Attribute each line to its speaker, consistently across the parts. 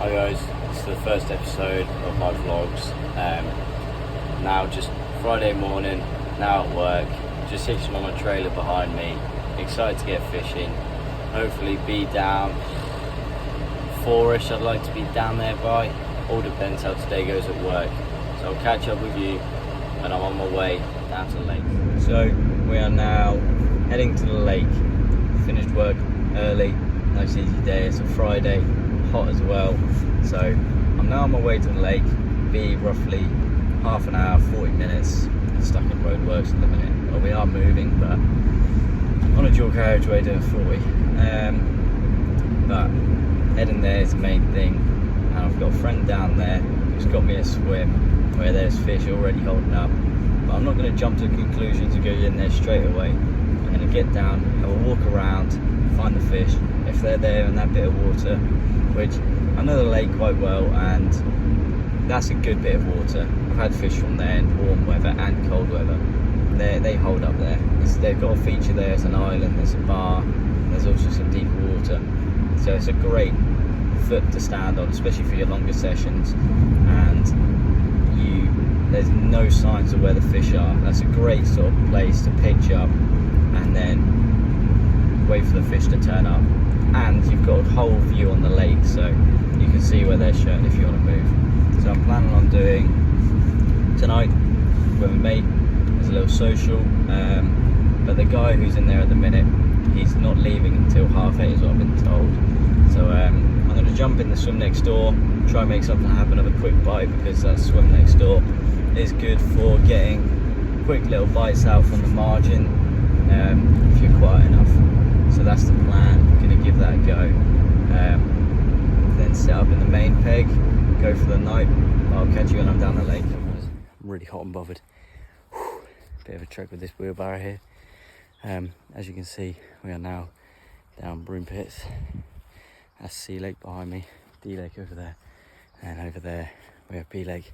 Speaker 1: Hi guys, this is the first episode of my vlogs. Now just Friday morning, now at work, just hitching on my trailer behind me, excited to get fishing, hopefully be down 4ish. I'd like to be down there by, all depends how today goes at work. So I'll catch up with you when I'm on my way down to the lake. So we are now heading to the lake, finished work early, nice easy day, it's a Friday, hot as well. So I'm now on my way to the lake, be roughly half an hour, 40 minutes, stuck in roadworks at the minute. Well, we are moving, but on a dual carriageway doing 40. But heading there is the main thing, and I've got a friend down there who's got me a swim where there's fish already holding up. But I'm not going to jump to conclusions and go in there straight away. I'm going to get down, have a walk around, find the fish, if they're there in that bit of water, which I know the lake quite well, and that's a good bit of water. I've had fish from there in warm weather and cold weather. They hold up there. They've got a feature there, it's an island, there's a bar, and there's also some deep water. So it's a great foot to stand on, especially for your longer sessions, and there's no signs of where the fish are. That's a great sort of place to pitch up and then wait for the fish to turn up. And you've got a whole view on the lake, so you can see where they're showing if you want to move. So I'm planning on doing tonight with a mate, there's a little social, but the guy who's in there at the minute, he's not leaving until 8:30 is what I've been told. So I'm going to jump in the swim next door, try and make something happen, have a quick bite, because that swim next door is good for getting quick little bites out from the margin if you're quiet enough. So that's the plan. I'm going to give that a go, then set up in the main peg, go for the night. I'll catch you when I'm down the lake. I'm really hot and bothered. Bit of a trek with this wheelbarrow here. As you can see, we are now down Broome pits. That's Sea Lake behind me, D Lake over there, and over there we have B Lake,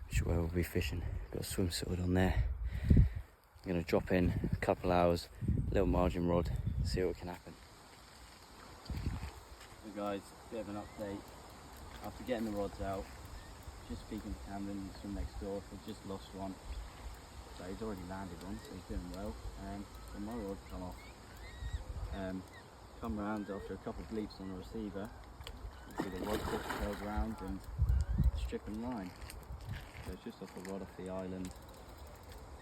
Speaker 1: which is where we'll be fishing. Got a swim sorted on there. I'm going to drop in a couple hours, little margin rod, see what can happen. So guys, bit of an update. After getting the rods out, just speaking to Camden, the swim next door, so just lost one. So he's already landed one, so he's doing well. So my rod come off. Come round after a couple of bleeps on the receiver. You see the rod tip curls round and stripping line. So it's just off the rod off the island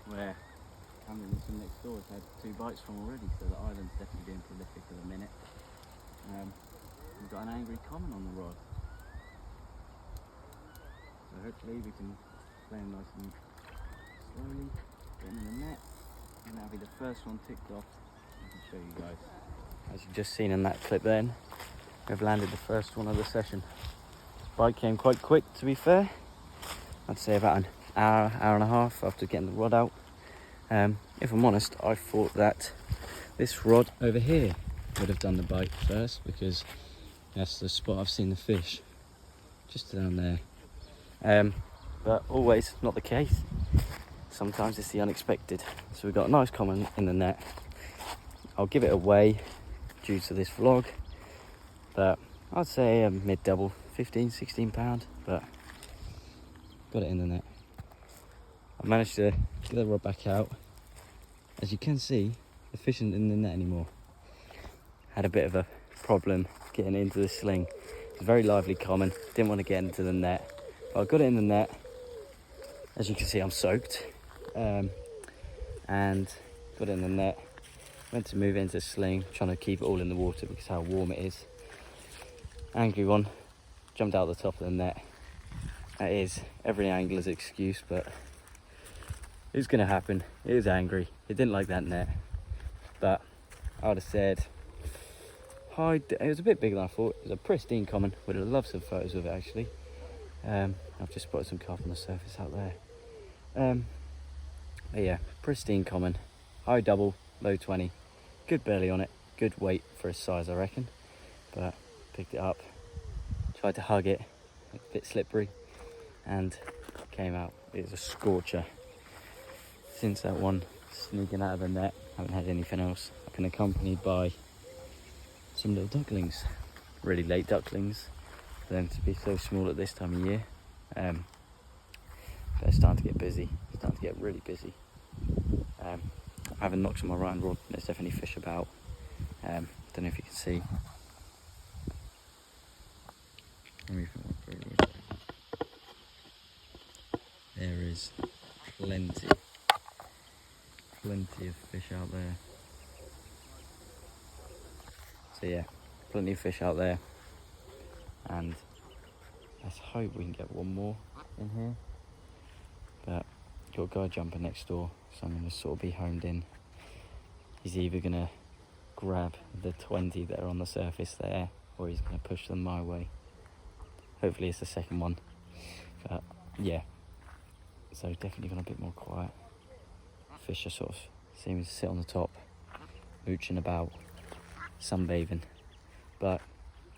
Speaker 1: where Camden, the swim next door, has had 2 bites from already. So the island's definitely being prolific at the minute. We've got an angry common on the rod. So hopefully we can play him nice and slowly, get him in the net, and that'll be the first one ticked off. I can show you guys. As you've just seen in that clip then, we've landed the first one of the session. This bite came quite quick, to be fair. I'd say about an hour, hour and a half after getting the rod out. If I'm honest, I thought that this rod over here would have done the bite first, because that's the spot I've seen the fish, just down there. But always not the case. Sometimes it's the unexpected. So we've got a nice common in the net. I'll give it away due to this vlog, but I'd say a mid-double, 15, 16 pound, but got it in the net. I managed to get the rod back out. As you can see, the fish isn't in the net anymore. Had a bit of a problem getting into the sling. It's a very lively common, didn't want to get into the net, but I got it in the net. As you can see, I'm soaked, and got it in the net. Went to move it into the sling, trying to keep it all in the water because how warm it is. Angry one, jumped out the top of the net. That is every angler's excuse, but it's going to happen. It was angry, it didn't like that net, but I would have said, it was a bit bigger than I thought. It was a pristine common, would have loved some photos of it actually. I've just spotted some carp on the surface out there. But yeah, pristine common, high double, low 20, good belly on it, good weight for its size I reckon. But picked it up, tried to hug it, a bit slippery, and came out. It was a scorcher. Since that one, sneaking out of the net, haven't had anything else. I've been accompanied by some little ducklings, really late ducklings. for them to be so small at this time of year. But it's starting to get busy. It's starting to get really busy. I haven't knocked on my right hand rod. There's definitely fish about. Don't know if you can see. There is plenty of fish out there. So yeah, plenty of fish out there, and let's hope we can get one more in here. But got a guy jumping next door, so I'm gonna sort of be homed in. He's either gonna grab the 20 that are on the surface there, or he's gonna push them my way. Hopefully it's the second one. But yeah, so definitely gone a bit more quiet. Fish are sort of seeming to sit on the top, mooching about, sunbathing. But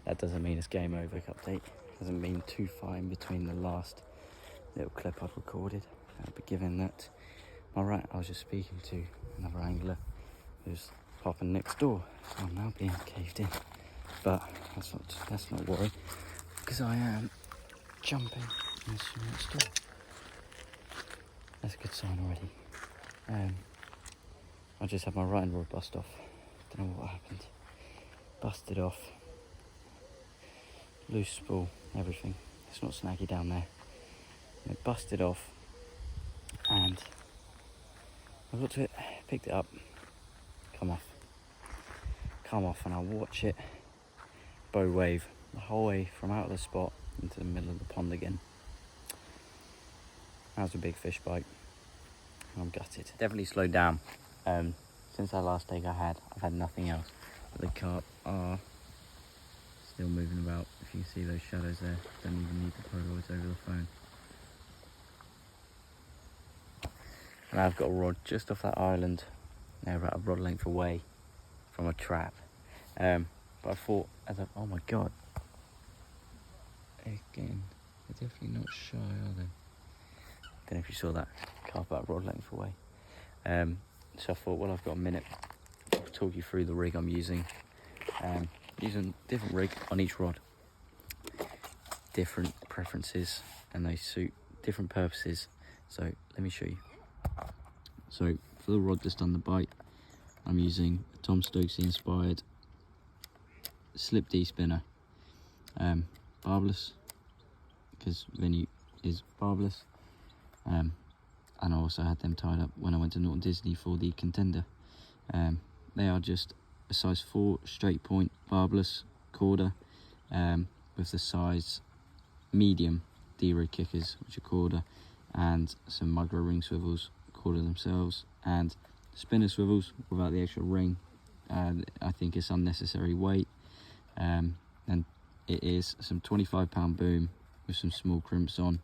Speaker 1: that doesn't mean it's game over update. Doesn't mean too far in between the last little clip I've recorded. But given that I was just speaking to another angler who's popping next door, so I'm now being caved in. But that's not worry, because I am jumping in the swimming next door. That's a good sign already. I just had my right hand rod bust off. Don't know what happened. Busted off. Loose spool, everything. It's not snaggy down there. And it busted off, and I got to it, picked it up, come off, and I watch it bow wave the whole way from out of the spot into the middle of the pond again. That was a big fish bite. I'm gutted. Definitely slowed down. Since that last take I've had nothing else. But the carp are still moving about. If you can see those shadows there, don't even need the Polaroids over the phone. And I've got a rod just off that island. Now about a rod length away from a trap. But I thought, oh my god. Again, they're definitely not shy, are they? Don't know if you saw that carp about a rod length away. So I thought, well, I've got a minute. I'll talk you through the rig I'm using. Using different rig on each rod. Different preferences, and they suit different purposes. So let me show you. So for the rod that's done the bite, I'm using a Tom Stokesy inspired slip D spinner. Barbless, because Venue is barbless. And I also had them tied up when I went to Norton Disney for the Contender. They are just a size 4 straight point barbless quarter, with the size medium D-rig kickers, which are quarter, and some micro ring swivels, quarter themselves, and spinner swivels without the extra ring. I think it's unnecessary weight, and it is some 25-pound boom with some small crimps on.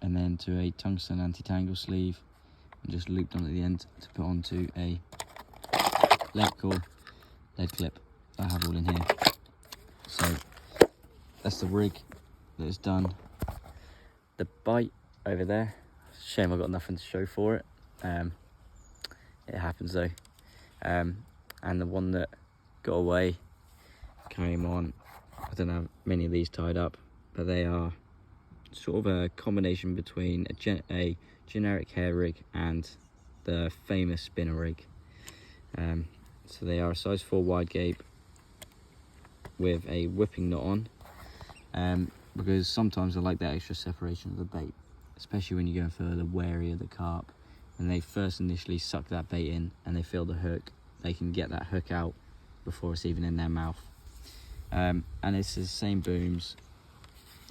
Speaker 1: And then to a tungsten anti-tangle sleeve, and just looped on at the end to put onto a lead clip that I have all in here. So that's the rig that is done. The bite over there, shame I've got nothing to show for it. It happens though. And the one that got away came on, I don't have many of these tied up, but they are sort of a combination between a generic hair rig and the famous spinner rig. So they are a size 4 wide gape with a whipping knot on, because sometimes I like that extra separation of the bait, especially when you're going further, wary of the carp. When they first initially suck that bait in and they feel the hook, they can get that hook out before it's even in their mouth. And it's the same booms,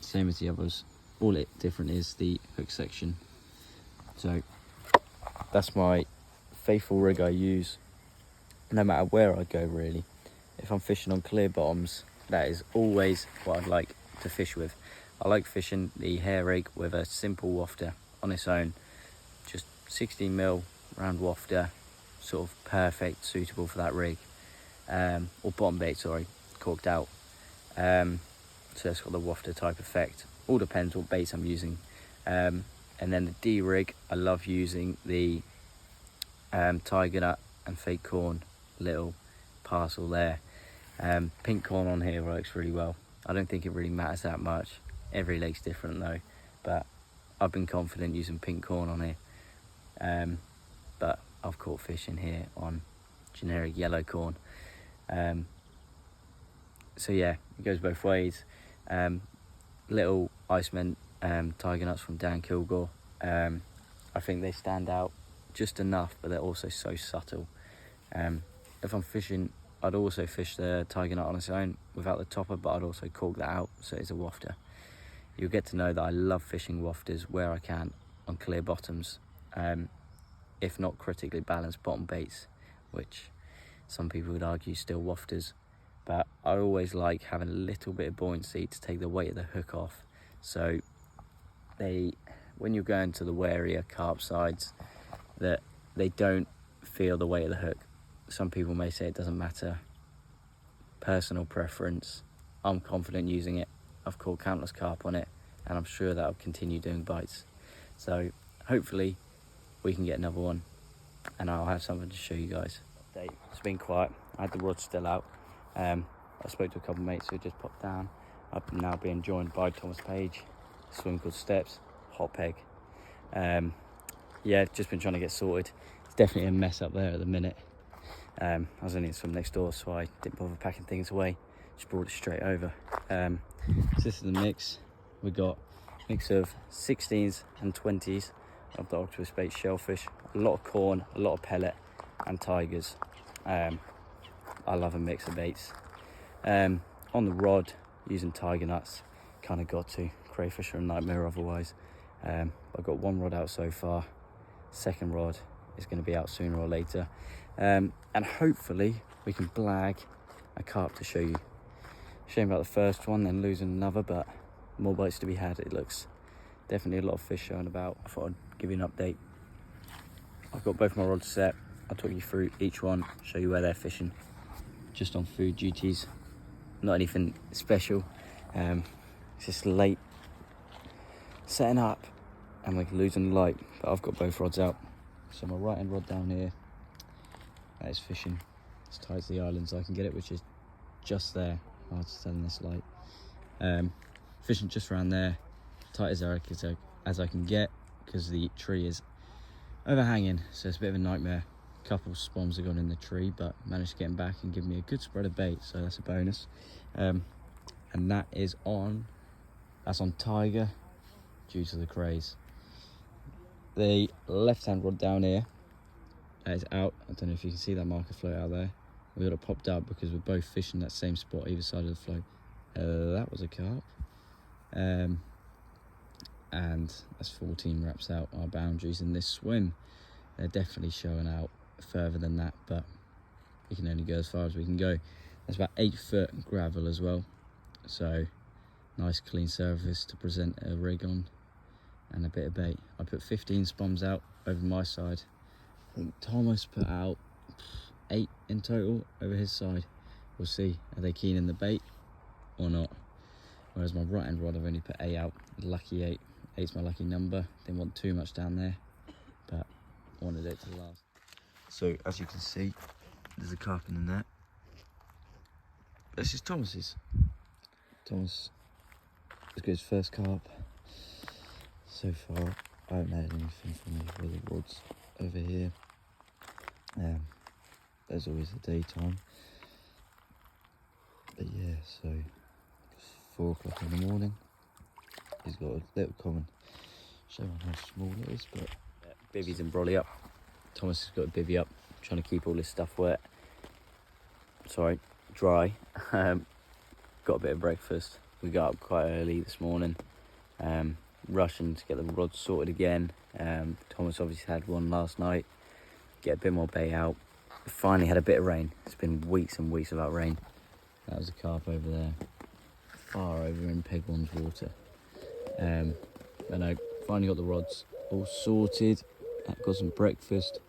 Speaker 1: same as the others. All it different is the hook section. So that's my faithful rig I use no matter where I go, really. If I'm fishing on clear bottoms, that is always what I'd like to fish with. I like fishing the hair rig with a simple wafter on its own, just 16mm round wafter, sort of perfect, suitable for that rig, or bottom bait, sorry, corked out. So it's got the wafter type effect. All depends what baits I'm using. And then the D rig, I love using the tiger nut and fake corn little parcel there. Pink corn on here works really well. I don't think it really matters that much. Every lake's different though, but I've been confident using pink corn on here. But I've caught fish in here on generic yellow corn. So yeah, it goes both ways. Little ice mint tiger nuts from Dan Kilgore. I think they stand out just enough, but they're also so subtle. If I'm fishing, I'd also fish the tiger nut on its own without the topper, but I'd also cork that out so it's a wafter. You'll get to know that I love fishing wafters where I can on clear bottoms, if not critically balanced bottom baits, which some people would argue still wafters. But I always like having a little bit of buoyancy to take the weight of the hook off. So when you're going to the warier carp sides, that they don't feel the weight of the hook. Some people may say it doesn't matter. Personal preference. I'm confident using it. I've caught countless carp on it, and I'm sure that I'll continue doing bites. So hopefully we can get another one, and I'll have something to show you guys. It's been quiet. I had the rod still out. I spoke to a couple of mates who just popped down. I'm now being joined by Thomas Page, a swim called Steps, hot peg. Yeah, just been trying to get sorted. It's definitely a mess up there at the minute. I was only in swim next door, so I didn't bother packing things away. Just brought it straight over. So this is the mix. We got a mix of 16s and 20s of the octopus bait shellfish, a lot of corn, a lot of pellet, and tigers. I love a mix of baits. On the rod, using tiger nuts, kind of got to. Crayfish are a nightmare otherwise. I've got one rod out so far. Second rod is going to be out sooner or later. And hopefully we can blag a carp to show you. Shame about the first one, then losing another, but more bites to be had. It looks definitely a lot of fish showing about. I thought I'd give you an update. I've got both my rods set. I'll talk you through each one, show you where they're fishing. Just on food duties, not anything special. It's just late setting up and we're losing the light, but I've got both rods out. So my right hand rod down here, that is fishing as tight as the islands I can get it, which is just there. Hard to tell in this light. Fishing just around there, tight as I can get, because the tree is overhanging, so it's a bit of a nightmare. A couple of spawns have gone in the tree, but managed to get them back and give me a good spread of bait, so that's a bonus. And that's on tiger due to the craze. The left hand rod down here, that is out. I don't know if you can see that marker float out there. We got it popped up because we're both fishing that same spot either side of the float. That was a carp. And that's 14 wraps out our boundaries in this swim. They're definitely showing out further than that, but we can only go as far as we can go. That's about 8 foot gravel as well, so nice clean surface to present a rig on, and a bit of bait. I put 15 spoms out over my side. I think Thomas put out 8 in total over his side. We'll see, are they keen in the bait or not? Whereas my right hand rod, I've only put 8 out. Lucky 8. 8's my lucky number. Didn't want too much down there, but wanted it to last. So as you can see, there's a carp in the net. This is Thomas's. Thomas has got his first carp. So far, I haven't had anything from these really rods over here. There's always the daytime. But yeah, so it's 4 o'clock in the morning. He's got a little common. Show him how small it is, but bivvies and brolly up. Thomas has got a bivvy up, trying to keep all this stuff wet. Sorry, dry. Got a bit of breakfast. We got up quite early this morning. Rushing to get the rods sorted again. Thomas obviously had one last night. Get a bit more bait out. Finally had a bit of rain. It's been weeks and weeks without rain. That was a carp over there, far over in Pegbourne's water. And I finally got the rods all sorted. Got some breakfast,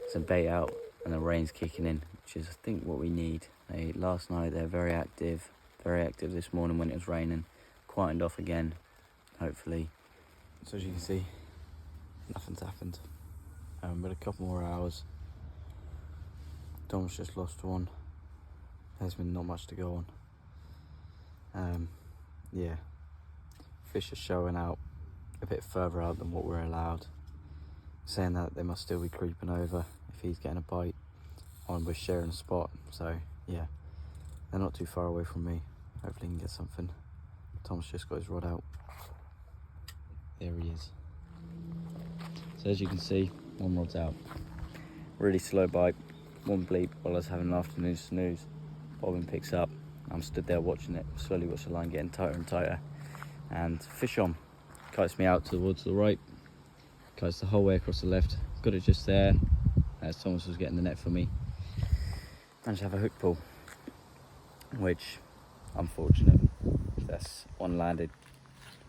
Speaker 1: some bait out, and the rain's kicking in, which is I think what we need. Last night they're very active this morning when it was raining. Quietened off again, hopefully. So as you can see, nothing's happened. But a couple more hours. Tom's just lost one. there's been not much to go on. Yeah, fish are showing out a bit further out than what we're allowed, saying that they must still be creeping over if he's getting a bite on. We're sharing a spot, so yeah, they're not too far away from me. Hopefully he can get something. Tom's just got his rod out. There he is. So as you can see, one rod's out. Really slow bite, one bleep while I was having an afternoon snooze. Bobbin picks up. I'm stood there watching it, slowly watch the line getting tighter and tighter, and fish on. Kites me out towards the right, kites the whole way across the left. Got it just there as Thomas was getting the net for me. Managed to have a hook pull, which, unfortunate. That's one landed,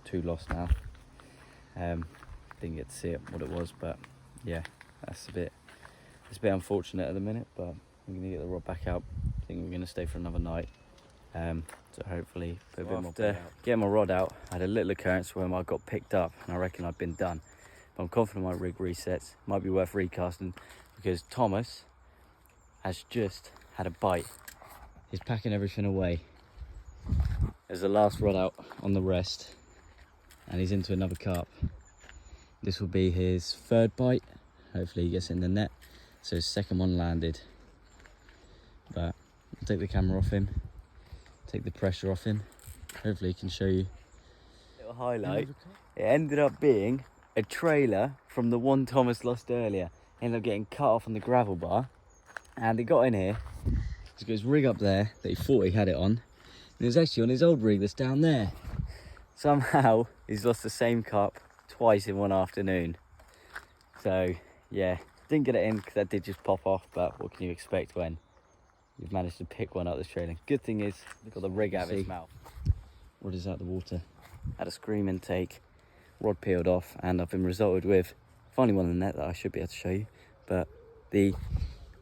Speaker 1: two lost now. Didn't get to see it, what it was, but yeah, that's it's a bit unfortunate at the minute, but I'm gonna get the rod back out. I think we're gonna stay for another night. So hopefully put a bit more bait out. Getting my rod out, I had a little occurrence where I got picked up and I reckon I'd been done. But I'm confident my rig resets. Might be worth recasting because Thomas has just had a bite. He's packing everything away. There's the last rod out on the rest and he's into another carp. This will be his third bite. Hopefully he gets in the net. So his second one landed. But I'll take the camera off him, take the pressure off him. Hopefully he can show you. Little highlight. It ended up being a trailer from the one Thomas lost earlier. Ended up getting cut off on the gravel bar. And it got in here. He's got his rig up there that he thought he had it on. And it was actually on his old rig that's down there. Somehow he's lost the same carp twice in one afternoon. So yeah, didn't get it in because that did just pop off, but what can you expect when you've managed to pick one out of this trailing? Good thing is, got the rig out of his mouth. Rod is out the water. Had a scream intake, rod peeled off, and I've been resulted with finally one in the net that I should be able to show you, but the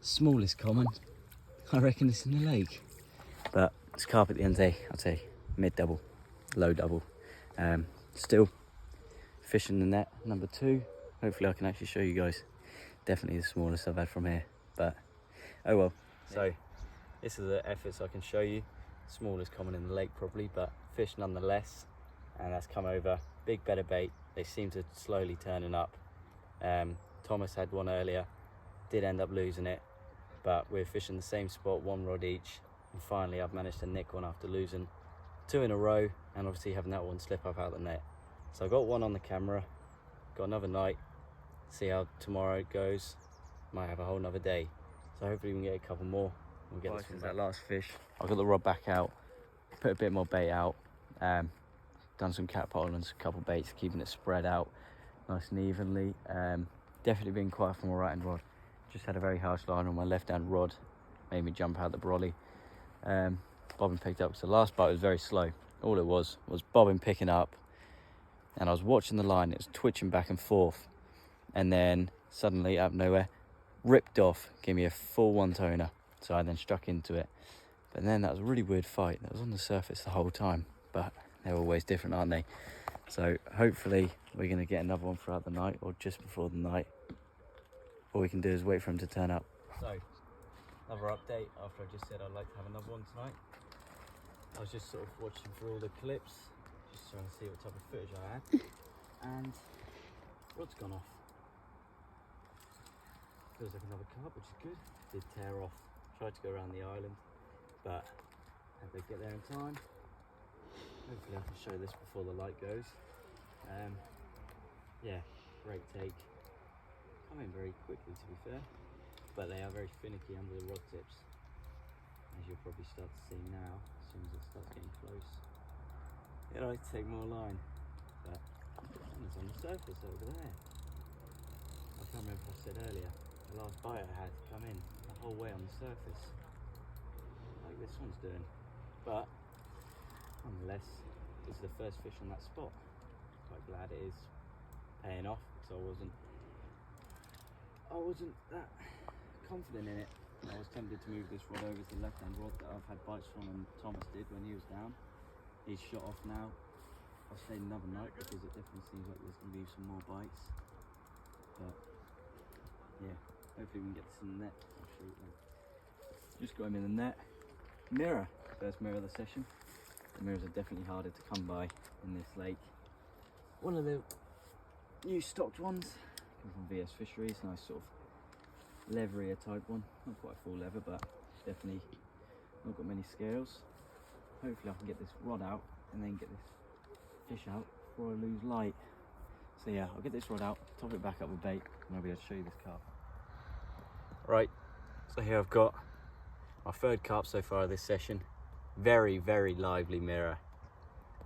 Speaker 1: smallest common, I reckon it's in the lake. But it's carp at the end of the day, I'd say mid double, low double. Still fishing the net, number 2. Hopefully I can actually show you guys. Definitely the smallest I've had from here, but oh well. So this is the effort so I can show you. Smallest common in the lake probably, but fish nonetheless. And that's come over, big better bait. They seem to slowly turning up. Thomas had one earlier, did end up losing it, but we're fishing the same spot, one rod each. And finally I've managed to nick one after losing 2 in a row, and obviously having that one slip up out the net. So I got one on the camera, got another night, see how tomorrow goes. Might have a whole nother day. So hopefully we can get a couple more. We'll get this that last fish. I got the rod back out, put a bit more bait out, done some cat pole and a couple baits, keeping it spread out nice and evenly. Definitely been quiet for my right hand rod. Just had a very harsh line on my left hand rod, made me jump out the brolly. Bobbin picked up, so the last bite was very slow. All it was bobbin picking up, and I was watching the line, it was twitching back and forth, and then suddenly out of nowhere, ripped off, gave me a full one-toner. So I then struck into it. But then that was a really weird fight. That was on the surface the whole time, but they're always different, aren't they? So hopefully we're gonna get another one throughout the night or just before the night. All we can do is wait for him to turn up. So, another update after I just said I'd like to have another one tonight. I was just sort of watching through all the clips, just trying to see what type of footage I had, and rod's gone off. Feels like another carp, which is good. Did tear off, tried to go around the island, but had to get there in time. Hopefully I can show this before the light goes. Yeah, great take. Come in very quickly to be fair, but they are very finicky under the rod tips, as you'll probably start to see now as soon as it starts getting close. I'd like to take more line, but it's on the surface over there. I can't remember if I said earlier, the last bite I had to come in the whole way on the surface, like this one's doing. But nonetheless, this is the first fish on that spot. Quite glad it is paying off, because I wasn't that confident in it. I was tempted to move this rod over to the left hand rod that I've had bites from, and Thomas did when he was down. He's shot off now. I'll stay another night because it definitely seems like there's going to be some more bites. But yeah, hopefully we can get this in the net. I'll show you then. Just got him in the net. mirror. First mirror of the session. The mirrors are definitely harder to come by in this lake. One of the new stocked ones from VS Fisheries, nice sort of leverier type one. Not quite full leather, but definitely not got many scales. Hopefully I can get this rod out and then get this fish out before I lose light. So yeah, I'll get this rod out, top it back up with bait, and I'll be able to show you this carp. Right, so here I've got my third carp so far this session. Very, very lively mirror.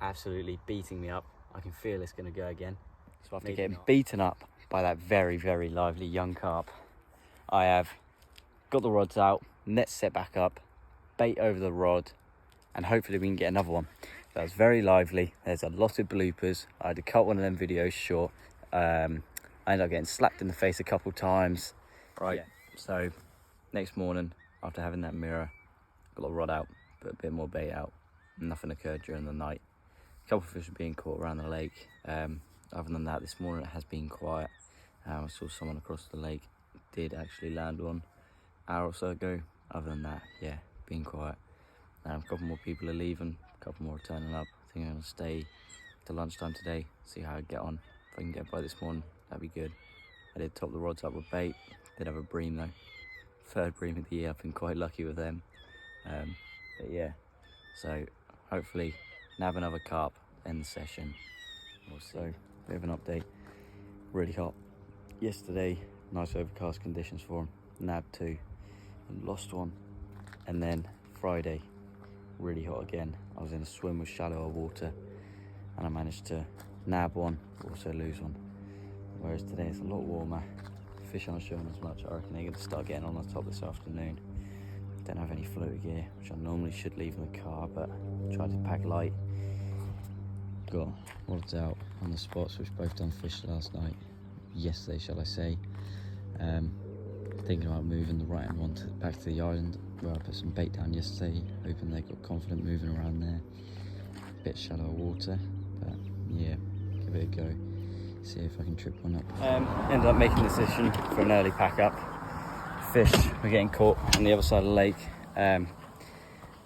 Speaker 1: Absolutely beating me up. I can feel it's going to go again. So after getting beaten up by that very, very lively young carp, I have got the rods out, net set back up, bait over the rod, and hopefully we can get another one. That was very lively. There's a lot of bloopers. I had to cut one of them videos short. I ended up getting slapped in the face a couple times. Right, so next morning, after having that mirror, got the rod out, put a bit more bait out. Nothing occurred during the night. A couple of fish were being caught around the lake. Other than that, this morning it has been quiet. I saw someone across the lake, did actually land one an hour or so ago. Other than that, yeah, being quiet. A couple more people are leaving, a couple more are turning up. I think I'm going to stay till lunchtime today, see how I get on. If I can get by this morning, that'd be good. I did top the rods up with bait, did have a bream though. Third bream of the year, I've been quite lucky with them. But yeah, so hopefully nab another carp, end the session. We'll see. So, bit of an update, really hot. Yesterday, nice overcast conditions for them, nabbed 2 and lost 1. And then Friday, really hot again. I was in a swim with shallower water and I managed to nab 1, also lose 1. Whereas today it's a lot warmer. Fish aren't showing as much. I reckon they're going to start getting on the top this afternoon. Don't have any floater gear, which I normally should leave in the car, but tried to pack light. Got rods out on the spots. We've both done fish last night. Yesterday, shall I say. Thinking about moving the right hand one back to the island where I put some bait down yesterday, hoping they got confident moving around there. Bit shallow water, but yeah, give it a go. See if I can trip one up. Ended up making the decision for an early pack up. Fish were getting caught on the other side of the lake,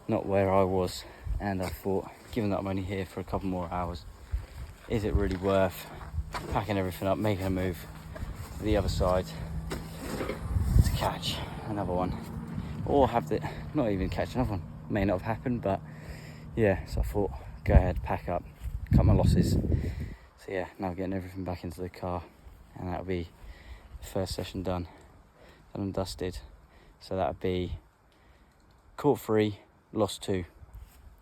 Speaker 1: not where I was, and I thought, given that I'm only here for a couple more hours, is it really worth packing everything up, making a move to the other side to catch another one, or not even catch another one? May not have happened, but yeah, so I thought, go ahead, pack up, cut my losses. So yeah, now getting everything back into the car, and that'll be the first session done and dusted. So that'll be caught 3, lost 2.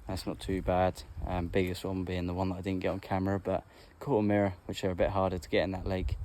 Speaker 1: That's not too bad. Biggest one being the one that I didn't get on camera, but caught a mirror, which are a bit harder to get in that lake.